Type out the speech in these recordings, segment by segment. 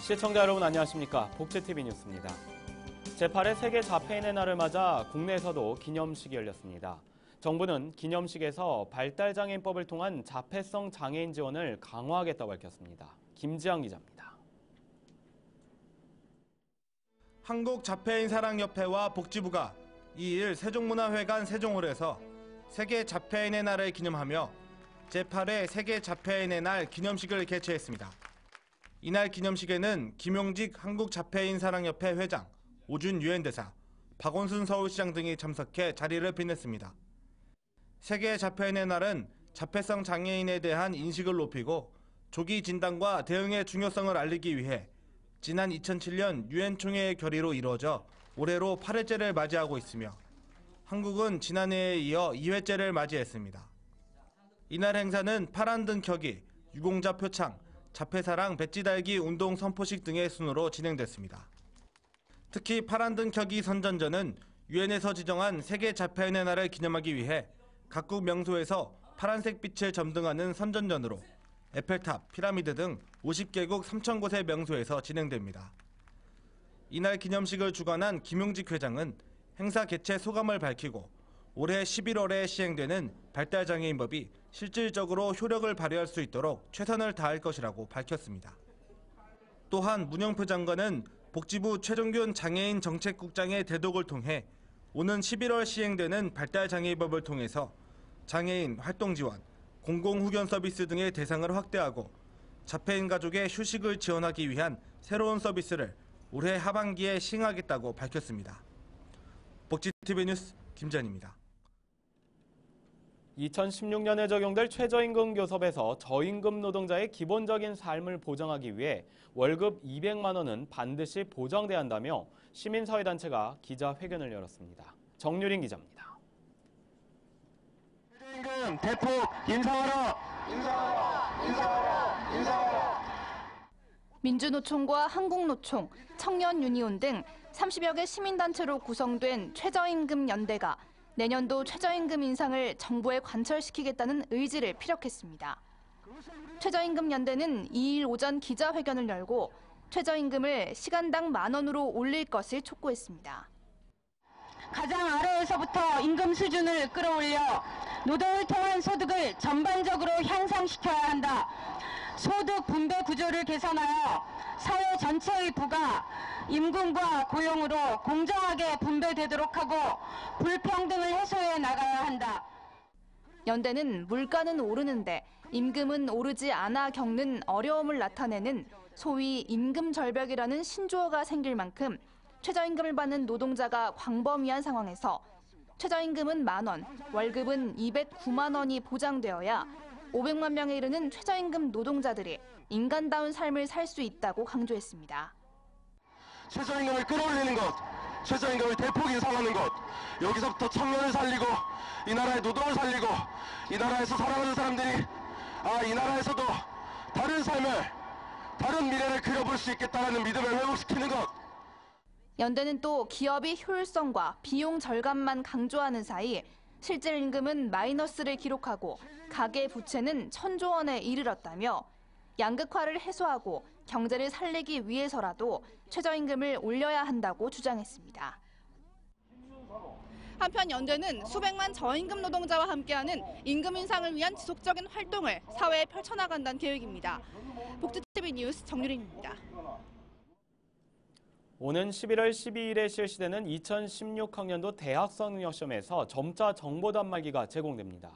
시청자 여러분 안녕하십니까? 복지TV 뉴스입니다. 제8회 세계 자폐인의 날을 맞아 국내에서도 기념식이 열렸습니다. 정부는 기념식에서 발달장애인법을 통한 자폐성 장애인 지원을 강화하겠다고 밝혔습니다. 김지영 기자입니다. 한국자폐인사랑협회와 복지부가 2일 세종문화회관 세종홀에서 세계 자폐인의 날을 기념하며 제8회 세계 자폐인의 날 기념식을 개최했습니다. 이날 기념식에는 김용직 한국자폐인사랑협회 회장, 오준 유엔대사, 박원순 서울시장 등이 참석해 자리를 빛냈습니다. 세계 자폐인의 날은 자폐성 장애인에 대한 인식을 높이고 조기 진단과 대응의 중요성을 알리기 위해 지난 2007년 유엔 총회의 결의로 이루어져 올해로 8회째를 맞이하고 있으며 한국은 지난해에 이어 2회째를 맞이했습니다. 이날 행사는 파란 등 켜기, 유공자 표창, 자폐사랑 배지 달기 운동 선포식 등의 순으로 진행됐습니다. 특히 파란 등 켜기 선전전은 유엔에서 지정한 세계 자폐인의 날을 기념하기 위해 각국 명소에서 파란색 빛을 점등하는 선전전으로 에펠탑, 피라미드 등 50개국 3,000곳의 명소에서 진행됩니다. 이날 기념식을 주관한 김용직 회장은 행사 개최 소감을 밝히고 올해 11월에 시행되는 발달장애인법이 실질적으로 효력을 발휘할 수 있도록 최선을 다할 것이라고 밝혔습니다. 또한 문영표 장관은 복지부 최종균 장애인 정책국장의 대독을 통해 오는 11월 시행되는 발달장애인법을 통해서 장애인 활동 지원, 공공후견 서비스 등의 대상을 확대하고 자폐인 가족의 휴식을 지원하기 위한 새로운 서비스를 올해 하반기에 시행하겠다고 밝혔습니다. 복지TV 뉴스 김전입니다. 2016년에 적용될 최저임금 교섭에서 저임금 노동자의 기본적인 삶을 보장하기 위해 월급 200만 원은 반드시 보장돼야 한다며 시민사회단체가 기자회견을 열었습니다. 정유린 기자입니다. 최저임금 대폭 인상하라! 인상하라! 인상하라! 인상하라! 민주노총과 한국노총, 청년유니온 등 30여 개 시민단체로 구성된 최저임금연대가 내년도 최저임금 인상을 정부에 관철시키겠다는 의지를 피력했습니다. 최저임금연대는 2일 오전 기자회견을 열고 최저임금을 시간당 10,000원으로 올릴 것을 촉구했습니다. 가장 아래에서부터 임금 수준을 끌어올려 노동을 통한 소득을 전반적으로 향상시켜야 한다. 소득 분배 구조를 개선하여 사회 전체의 부가 임금과 고용으로 공정하게 분배되도록 하고 불평등을 해소해 나가야 한다. 연대는 물가는 오르는데 임금은 오르지 않아 겪는 어려움을 나타내는 소위 임금 절벽이라는 신조어가 생길 만큼 최저임금을 받는 노동자가 광범위한 상황에서 최저임금은 10,000원, 월급은 209만 원이 보장되어야 500만 명에 이르는 최저임금 노동자들이 인간다운 삶을 살 수 있다고 강조했습니다. 최저임금을 끌어올리는 것, 최저임금을 대폭 인상하는 것, 여기서부터 청년을 살리고 이 나라의 노동을 살리고 이 나라에서 살아가는 사람들이 이 나라에서도 다른 삶을, 다른 미래를 그려볼 수 있겠다는 믿음을 회복시키는 것. 연대는 또 기업이 효율성과 비용 절감만 강조하는 사이 실질 임금은 마이너스를 기록하고 가계 부채는 1,000조 원에 이르렀다며 양극화를 해소하고 경제를 살리기 위해서라도 최저임금을 올려야 한다고 주장했습니다. 한편 연대는 수백만 저임금 노동자와 함께하는 임금 인상을 위한 지속적인 활동을 사회에 펼쳐나간다는 계획입니다. 복지TV 뉴스 정유린입니다. 오는 11월 12일에 실시되는 2016학년도 대학 수학능력시험에서 점자 정보 단말기가 제공됩니다.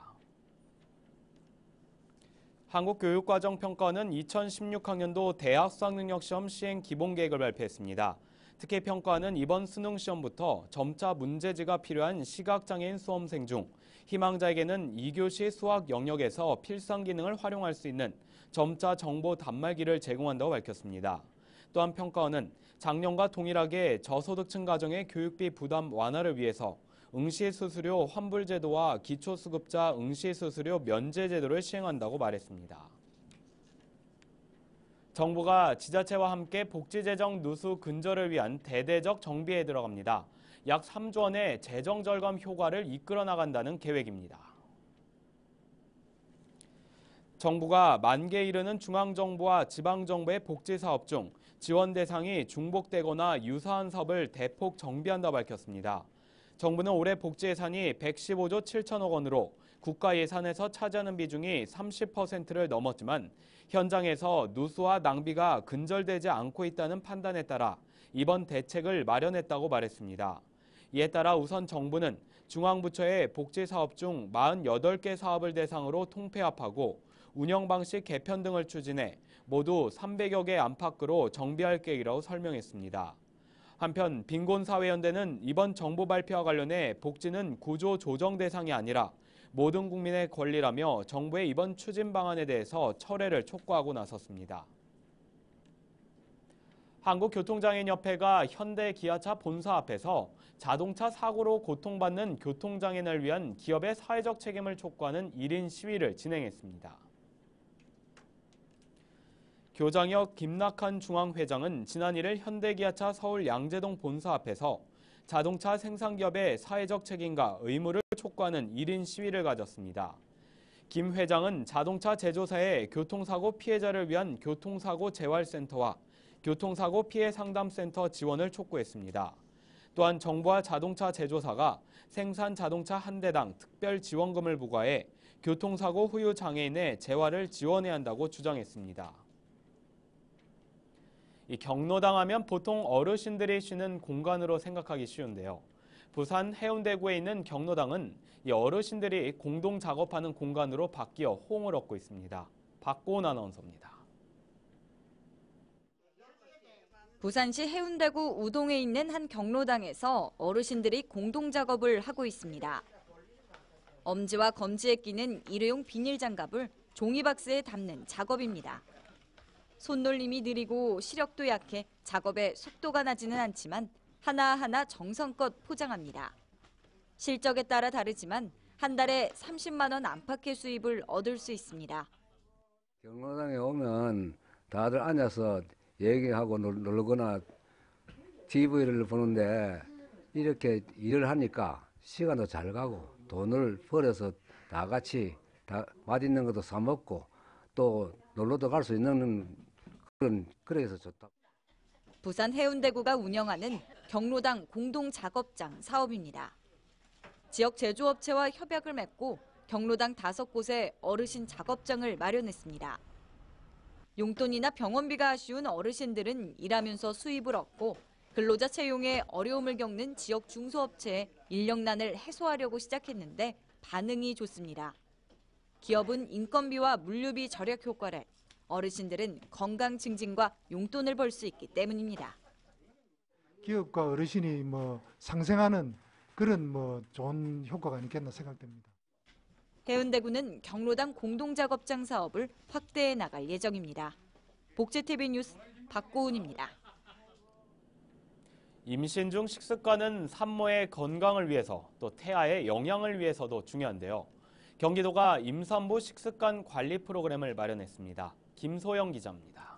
한국교육과정평가원은 2016학년도 대학 수학능력시험 시행 기본계획을 발표했습니다. 특히 평가원은 이번 수능시험부터 점자 문제지가 필요한 시각장애인 수험생 중 희망자에게는 2교시 수학 영역에서 필상 기능을 활용할 수 있는 점자 정보 단말기를 제공한다고 밝혔습니다. 또한 평가원은 작년과 동일하게 저소득층 가정의 교육비 부담 완화를 위해서 응시수수료 환불제도와 기초수급자 응시수수료 면제제도를 시행한다고 말했습니다. 정부가 지자체와 함께 복지재정 누수 근절을 위한 대대적 정비에 들어갑니다. 약 3조 원의 재정 절감 효과를 이끌어 나간다는 계획입니다. 정부가 10,000개 이르는 중앙정부와 지방정부의 복지사업 중 지원 대상이 중복되거나 유사한 사업을 대폭 정비한다 밝혔습니다. 정부는 올해 복지 예산이 115조 7천억 원으로 국가 예산에서 차지하는 비중이 30%를 넘었지만 현장에서 누수와 낭비가 근절되지 않고 있다는 판단에 따라 이번 대책을 마련했다고 말했습니다. 이에 따라 우선 정부는 중앙부처의 복지사업 중 48개 사업을 대상으로 통폐합하고 운영 방식 개편 등을 추진해 모두 300여 개 안팎으로 정비할 계획이라고 설명했습니다. 한편 빈곤사회연대는 이번 정부 발표와 관련해 복지는 구조 조정 대상이 아니라 모든 국민의 권리라며 정부의 이번 추진 방안에 대해서 철회를 촉구하고 나섰습니다. 한국교통장애인협회가 현대 기아차 본사 앞에서 자동차 사고로 고통받는 교통장애인을 위한 기업의 사회적 책임을 촉구하는 1인 시위를 진행했습니다. 교장역 김낙한 중앙회장은 지난 1일 현대기아차 서울 양재동 본사 앞에서 자동차 생산기업의 사회적 책임과 의무를 촉구하는 1인 시위를 가졌습니다. 김 회장은 자동차 제조사의 교통사고 피해자를 위한 교통사고 재활센터와 교통사고 피해 상담센터 지원을 촉구했습니다. 또한 정부와 자동차 제조사가 생산 자동차 한 대당 특별 지원금을 부과해 교통사고 후유 장애인의 재활을 지원해야 한다고 주장했습니다. 이 경로당 하면 보통 어르신들이 쉬는 공간으로 생각하기 쉬운데요. 부산 해운대구에 있는 경로당은 이 어르신들이 공동 작업하는 공간으로 바뀌어 호응을 얻고 있습니다. 박고은 아나운서입니다. 부산시 해운대구 우동에 있는 한 경로당에서 어르신들이 공동 작업을 하고 있습니다. 엄지와 검지에 끼는 일회용 비닐 장갑을 종이박스에 담는 작업입니다. 손놀림이 느리고 시력도 약해 작업에 속도가 나지는 않지만 하나하나 정성껏 포장합니다. 실적에 따라 다르지만 한 달에 30만 원 안팎의 수입을 얻을 수 있습니다. 경로당에 오면 다들 앉아서 얘기하고 놀거나 TV를 보는데 이렇게 일을 하니까 시간도 잘 가고 돈을 벌어서 다 같이 다 맛있는 것도 사 먹고 또 놀러도 갈 수 있는 그래서 좋다. 부산 해운대구가 운영하는 경로당 공동 작업장 사업입니다. 지역 제조업체와 협약을 맺고 경로당 5곳에 어르신 작업장을 마련했습니다. 용돈이나 병원비가 아쉬운 어르신들은 일하면서 수입을 얻고 근로자 채용에 어려움을 겪는 지역 중소업체의 인력난을 해소하려고 시작했는데 반응이 좋습니다. 기업은 인건비와 물류비 절약 효과를, 어르신들은 건강 증진과 용돈을 벌 수 있기 때문입니다. 기업과 어르신이 상생하는 그런 좋은 효과가 있겠나 생각됩니다. 해운대구는 경로당 공동작업장 사업을 확대해 나갈 예정입니다. 복지TV 뉴스 박고은입니다. 임신 중 식습관은 산모의 건강을 위해서 또 태아의 영양을 위해서도 중요한데요. 경기도가 임산부 식습관 관리 프로그램을 마련했습니다. 김소영 기자입니다.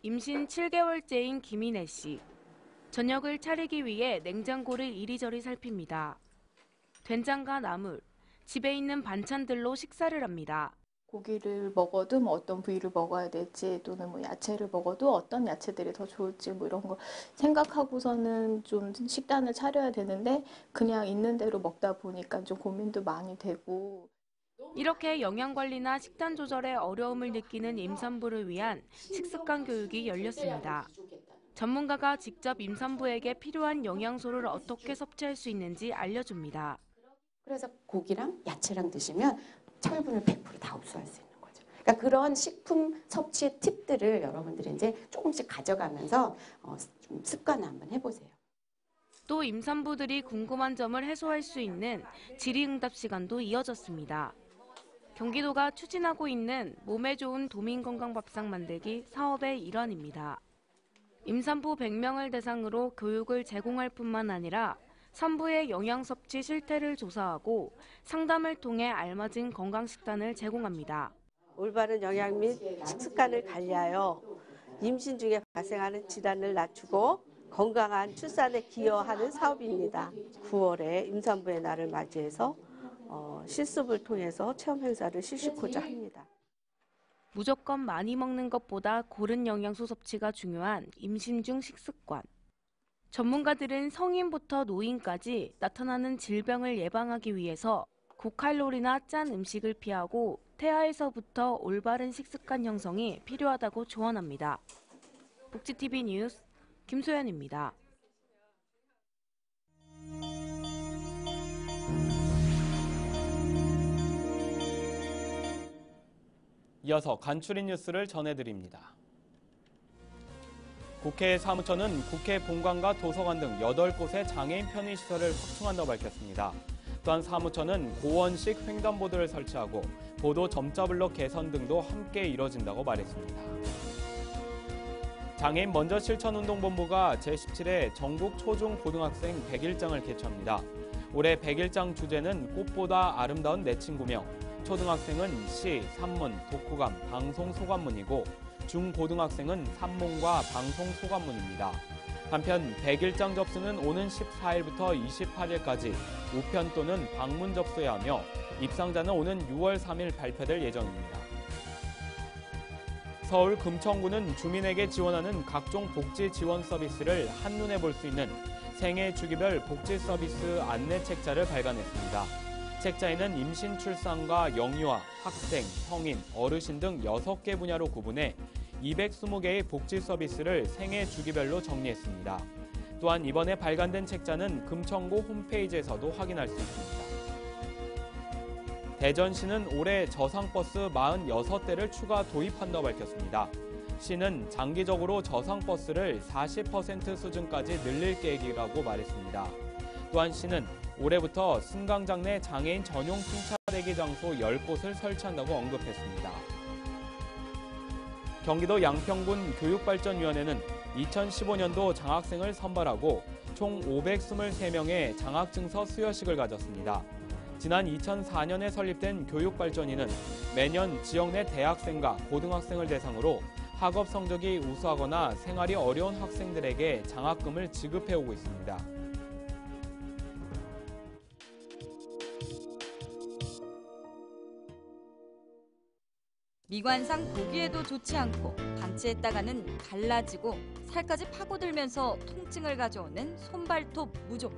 임신 7개월째인 김인혜 씨. 저녁을 차리기 위해 냉장고를 이리저리 살핍니다. 된장과 나물, 집에 있는 반찬들로 식사를 합니다. 고기를 먹어도 어떤 부위를 먹어야 될지 또는 야채를 먹어도 어떤 야채들이 더 좋을지 이런 거 생각하고서는 좀 식단을 차려야 되는데 그냥 있는 대로 먹다 보니까 좀 고민도 많이 되고. 이렇게 영양관리나 식단 조절에 어려움을 느끼는 임산부를 위한 식습관 교육이 열렸습니다. 전문가가 직접 임산부에게 필요한 영양소를 어떻게 섭취할 수 있는지 알려줍니다. 그래서 고기랑 야채랑 드시면 철분을 100% 다 흡수할 수 있는 거죠. 그러니까 그런 식품 섭취의 팁들을 여러분들이 이제 조금씩 가져가면서 좀 습관을 한번 해보세요. 또 임산부들이 궁금한 점을 해소할 수 있는 질의응답 시간도 이어졌습니다. 경기도가 추진하고 있는 몸에 좋은 도민건강밥상 만들기 사업의 일환입니다. 임산부 100명을 대상으로 교육을 제공할 뿐만 아니라 산부의 영양 섭취 실태를 조사하고 상담을 통해 알맞은 건강식단을 제공합니다. 올바른 영양 및 식습관을 관리하여 임신 중에 발생하는 질환을 낮추고 건강한 출산에 기여하는 사업입니다. 9월에 임산부의 날을 맞이해서 실습을 통해서 체험 행사를 실시고자 합니다. 무조건 많이 먹는 것보다 고른 영양소 섭취가 중요한 임신 중 식습관. 전문가들은 성인부터 노인까지 나타나는 질병을 예방하기 위해서 고칼로리나 짠 음식을 피하고 태아에서부터 올바른 식습관 형성이 필요하다고 조언합니다. 복지TV 뉴스 김소연입니다. 이어서 간추린 뉴스를 전해드립니다. 국회 사무처는 국회 본관과 도서관 등 8곳의 장애인 편의시설을 확충한다고 밝혔습니다. 또한 사무처는 고원식 횡단보도를 설치하고 보도 점자블럭 개선 등도 함께 이뤄진다고 말했습니다. 장애인 먼저 실천운동본부가 제17회 전국 초중고등학생 100일장을 개최합니다. 올해 100일장 주제는 꽃보다 아름다운 내 친구며 초등학생은 시, 산문, 독후감, 방송 소감문이고 중고등학생은 산문과 방송 소감문입니다. 한편 100일장 접수는 오는 14일부터 28일까지 우편 또는 방문 접수해야 하며 입상자는 오는 6월 3일 발표될 예정입니다. 서울 금천구는 주민에게 지원하는 각종 복지 지원 서비스를 한눈에 볼 수 있는 생애 주기별 복지 서비스 안내 책자를 발간했습니다. 책자에는 임신, 출산과 영유아, 학생, 성인, 어르신 등 6개 분야로 구분해 220개의 복지 서비스를 생애 주기별로 정리했습니다. 또한 이번에 발간된 책자는 금천구 홈페이지에서도 확인할 수 있습니다. 대전시는 올해 저상버스 46대를 추가 도입한다고 밝혔습니다. 시는 장기적으로 저상버스를 40% 수준까지 늘릴 계획이라고 말했습니다. 또한 시는 올해부터 승강장 내 장애인 전용 승차대기 장소 10곳을 설치한다고 언급했습니다. 경기도 양평군 교육발전위원회는 2015년도 장학생을 선발하고 총 523명의 장학증서 수여식을 가졌습니다. 지난 2004년에 설립된 교육발전위는 매년 지역 내 대학생과 고등학생을 대상으로 학업 성적이 우수하거나 생활이 어려운 학생들에게 장학금을 지급해오고 있습니다. 미관상 보기에도 좋지 않고 방치했다가는 갈라지고 살까지 파고들면서 통증을 가져오는 손발톱 무좀.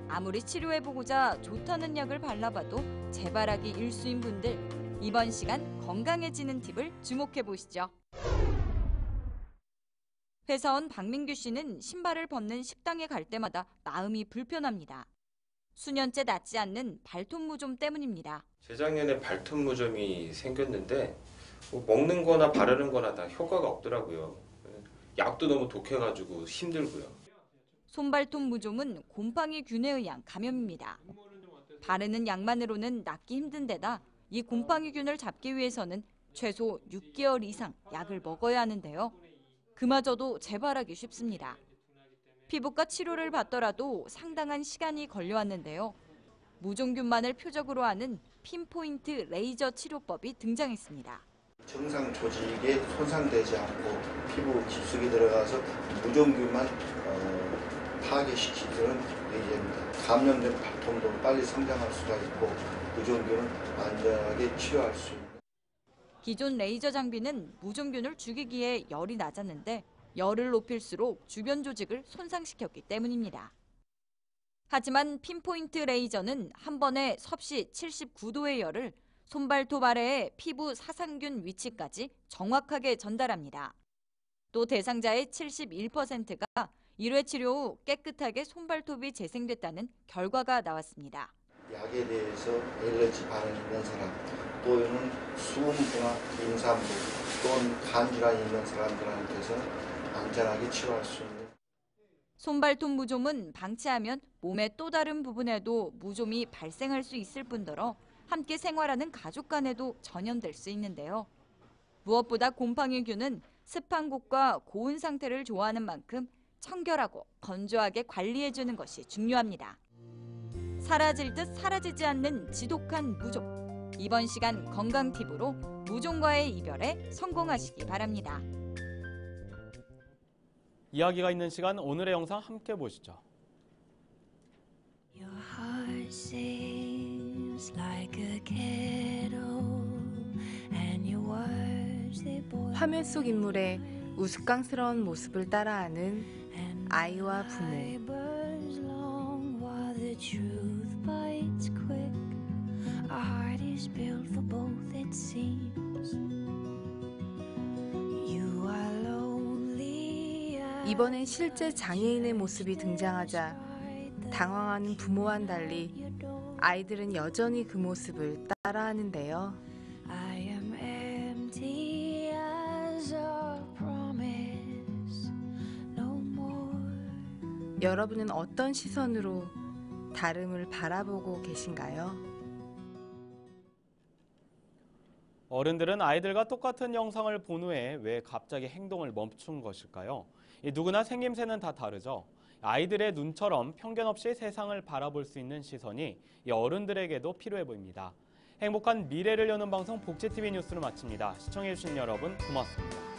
아무리 치료해보고자 좋다는 약을 발라봐도 재발하기 일쑤인 분들, 이번 시간 건강해지는 팁을 주목해보시죠. 회사원 박민규 씨는 신발을 벗는 식당에 갈 때마다 마음이 불편합니다. 수년째 낫지 않는 발톱 무좀 때문입니다. 재작년에 발톱 무좀이 생겼는데 먹는 거나 바르는 거나 다 효과가 없더라고요. 약도 너무 독해가지고 힘들고요. 손발톱 무좀은 곰팡이균에 의한 감염입니다. 바르는 약만으로는 낫기 힘든 데다 이 곰팡이균을 잡기 위해서는 최소 6개월 이상 약을 먹어야 하는데요. 그마저도 재발하기 쉽습니다. 피부과 치료를 받더라도 상당한 시간이 걸려왔는데요. 무좀균만을 표적으로 하는 핀포인트 레이저 치료법이 등장했습니다. 정상 조직에 손상되지 않고 피부 깊숙이 들어가서 무좀균만 파괴시키는 레이저입니다. 감염된 발톱도 빨리 성장할 수가 있고 무좀균은 안전하게 치료할 수 있는. 기존 레이저 장비는 무좀균을 죽이기에 열이 낮았는데 열을 높일수록 주변 조직을 손상시켰기 때문입니다. 하지만 핀포인트 레이저는 한 번에 섭씨 79도의 열을 손발톱 아래의 피부 사상균 위치까지 정확하게 전달합니다. 또 대상자의 71%가 1회 치료 후 깨끗하게 손발톱이 재생됐다는 결과가 나왔습니다. 약에 대해서 알레르기 반응이 있는 사람, 또는 수음부나 임산부, 또는 간질환이 있는 사람들한테서는 안전하게 치료할 수 있는. 손발톱 무좀은 방치하면 몸의 또 다른 부분에도 무좀이 발생할 수 있을 뿐더러 함께 생활하는 가족 간에도 전염될 수 있는데요. 무엇보다 곰팡이균은 습한 곳과 고온 상태를 좋아하는 만큼 청결하고 건조하게 관리해주는 것이 중요합니다. 사라질 듯 사라지지 않는 지독한 무좀. 이번 시간 건강 팁으로 무좀과의 이별에 성공하시기 바랍니다. 이야기가 있는 시간 오늘의 영상 함께 보시죠. Your heart sings 화면 속 인물의 우스꽝스러운 모습을 따라하는 아이와 부모. 이번엔 실제 장애인의 모습이 등장하자 당황하는 부모와는 달리 아이들은 여전히 그 모습을 따라하는데요. 여러분은 어떤 시선으로 다름을 바라보고 계신가요? 어른들은 아이들과 똑같은 영상을 본 후에 왜 갑자기 행동을 멈춘 것일까요? 누구나 생김새는 다 다르죠. 아이들의 눈처럼 편견 없이 세상을 바라볼 수 있는 시선이 어른들에게도 필요해 보입니다. 행복한 미래를 여는 방송 복지TV 뉴스를 마칩니다. 시청해주신 여러분 고맙습니다.